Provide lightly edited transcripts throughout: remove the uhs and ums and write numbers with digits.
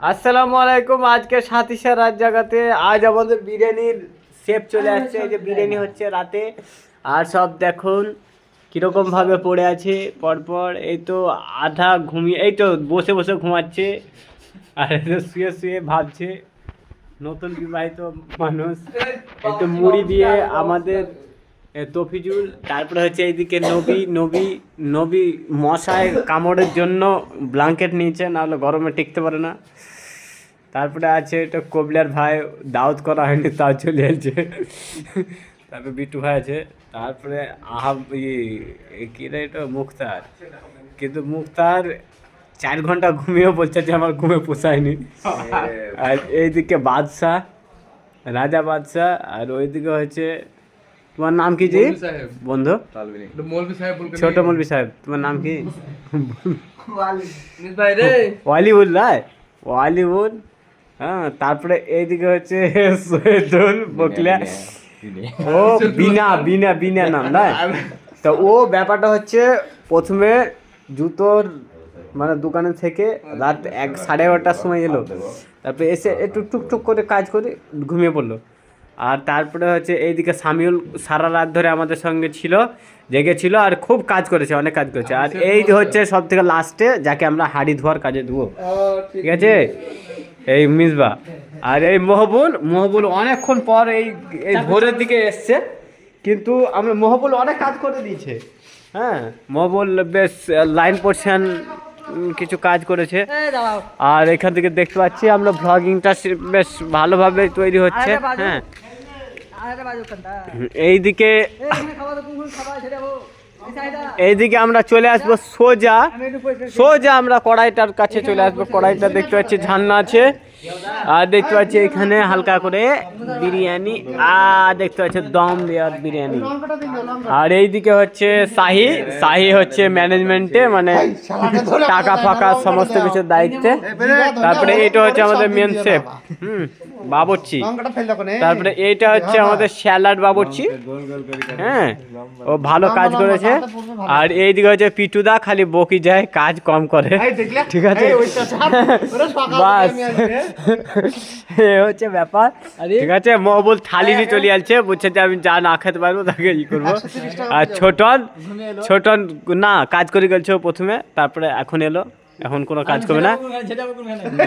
আসসালামু আলাইকুম। আজকে 27শে রাত জাগাতে আজ আমাদের বিরিয়ানির শেফ চলে আসছে। এই যে বিরিয়ানি হচ্ছে রাতে, আর সব দেখুন কীরকম ভাবে পড়ে আছে পরপর। এই তো আধা ঘুমিয়ে, এই তো বসে বসে ঘুমাচ্ছে, আর এই তো শুয়ে শুয়ে ভাবছে, নতুন বিবাহিত মানুষ। এই তো মুড়ি দিয়ে আমাদের তফিজুল, তারপরে হচ্ছে এইদিকে নবী নবী নবী মশায় কামড়ের জন্য ব্ল্যাঙ্কেট নিয়েছে, নাহলে গরমে টিকতে পারে না। তারপরে আছে এটা কবলার ভাই, দাওয়াত করা হয়নি তাও চলে এসেছে। তারপরে বিট্টু ভাই আছে, তারপরে কি রে এটা মুক্তার, কিন্তু মুক্তার 4 ঘন্টা ঘুমিয়েও বলছে যে আমার ঘুমে পোষায়নি। আর এইদিকে বাদশাহ, রাজা বাদশাহ, আর ওইদিকে হচ্ছে তোমার নাম কি জি বন্ধু? ছোট মৌলভী সাহেব। তোমার নাম কি? ওয়ালিউল রায়, ওয়ালিউল। হ্যাঁ, তারপরে এইদিকে হচ্ছে সৈয়দুল বকলিয়া, ও বিনা বিনা বিনা নাম না। তো ও ব্যাপারটা হচ্ছে প্রথমে জুতোর মানে দোকানে থেকে রাত 11:30টার সময় এলো, তারপরে এসে একটু টুকটুক করে কাজ করে ঘুমিয়ে পড়লো। আর তারপরে হচ্ছে এইদিকে সামিউল সারা রাত ধরে আমাদের সঙ্গে ছিল, জেগেছিল, আর খুব কাজ করেছে, অনেক কাজ করেছে। আর এই হচ্ছে সব থেকে লাস্টে যাকে আমরা হাড়ি ধোয়ার কাজে দেবো, ঠিক আছে, এই মিসবা। আর এই মহবুল অনেকক্ষণ পর এই ভোরের দিকে এসছে, কিন্তু আমরা মহবুল অনেক কাজ করে দিয়েছে। হ্যাঁ, মহবুল বেশ লাইন পোর্শন কিছু কাজ করেছে। আর এখান থেকে দেখতে পাচ্ছি আমরা ভ্লগিংটা বেশ ভালোভাবে তৈরি হচ্ছে। হ্যাঁ, এইদিকে আমরা চলে আসবো সোজা সোজা আমরা কড়াইটার কাছে চলে আসবো। কড়াইটা দেখতে পাচ্ছি ঝান্না আছে, আর দেখতে পাচ্ছি এখানে হালকা করে বিরিয়ানি, আর দেখতে পাচ্ছি দম দেওয়ার বিরিয়ানি। আর এইদিকে হচ্ছে শাহি হচ্ছে ম্যানেজমেন্টে, মানে টাকা ফাঁকা সমস্ত কিছুর দায়িত্বে। তারপরে এইটা হচ্ছে আমাদের মেন শেফ, বাবুর্চি। তারপরে এইটা হচ্ছে আমাদের স্যালাড বাবুর্চি। হ্যাঁ, ও ভালো কাজ করেছে। আর এইদিকে হচ্ছে পিটুদা, খালি বকি যায়, কাজ কম করে, ঠিক আছে, বাস হচ্ছে ব্যাপার, ঠিক আছে। মহবুল থালি নিয়ে চলে আসছে, বলছে যে আমি যা না খেতে পারবো তাকে ই করবো। আর ছোটন না কাজ করে গেছে প্রথমে, তারপরে এখন এলো, এখন কোনো কাজ করবে না,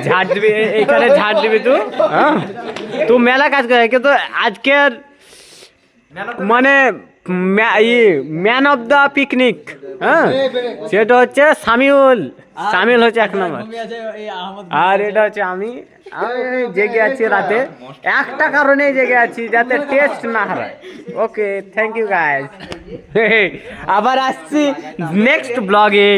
ঝাড় দিবি এইখানে, ঝাড় দিবি তুই। হ্যাঁ, তুই মেলা কাজ করে, কিন্তু আজকের মানে ম্যান অফ দ্য পিকনিক, হ্যাঁ, সেটা হচ্ছে সামিউল হচ্ছে 1 নম্বর। আর এটা হচ্ছে আমি জেগে আছি রাতে, একটা কারণেই জেগে আছি, যাতে টেস্ট না হারায়। ওকে, থ্যাংক ইউ গাইস। আবার আসছি নেক্সট ব্লগে।